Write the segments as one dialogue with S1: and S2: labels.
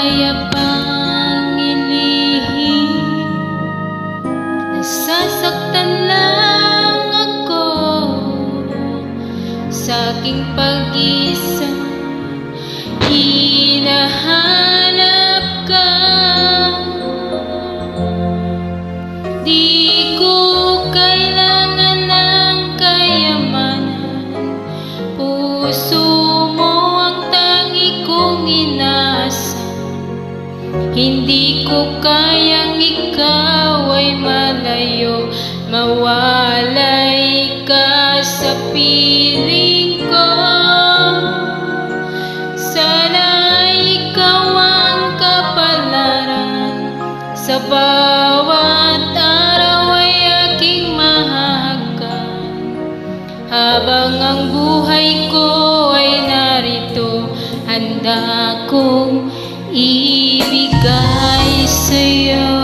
S1: kaya pang ilihim, nasasaktan lang ako sa aking pag-isa. Hinahanap ka, di ko kailangan ng kayamanan, puso mo ang tangi kong inaasa. Hindi ko kayang ikaw ay malayo, mawalay ka sa piling ko. Sana'y ikaw ang kapalaran, sa bawat araw ay aking mahahagan. Habang ang buhay ko ay narito, handa kong ibigay sa'yo.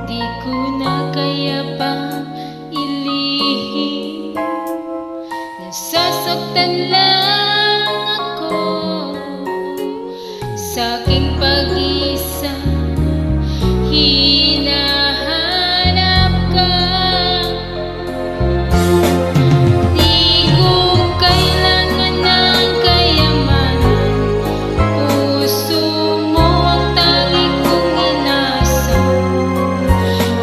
S1: Di ko na kaya pang ilihim, nasasaktan lang ako sa aking pag-isa. Hinahanap ka, di ko kailangan ng kayamanan, puso mo ang tangi kong inaasa.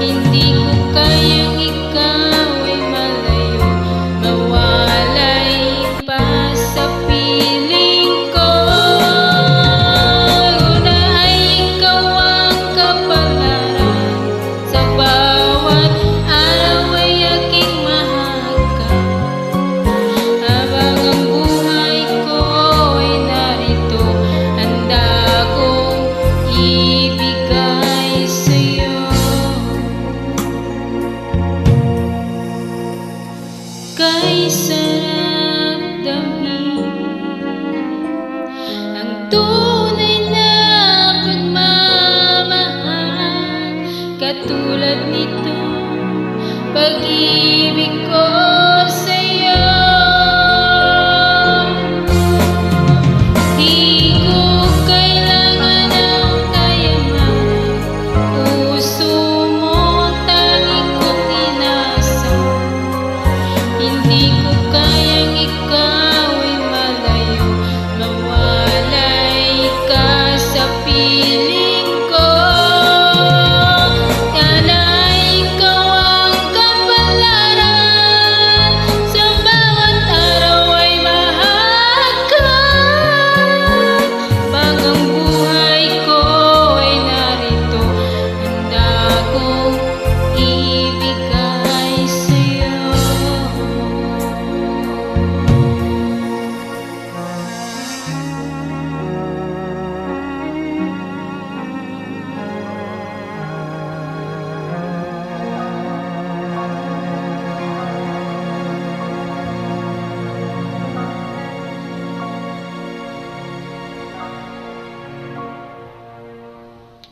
S1: Hindi ko kayang ikaw ay malayo, mawalay pa sa piling ko. Na ay ikaw ang kapalaran, sa bawat araw ay aking mahahagan. Habang ang buhay ko ay narito, handa kong ibigay sa'yo. Kay sarap damhin ang tunay na pagmamahal, katulad nito pag-ibig ko sa'yo. Di ko kailangan ng kayamanan, puso mo ang tangi kong inaasa. Hindi ko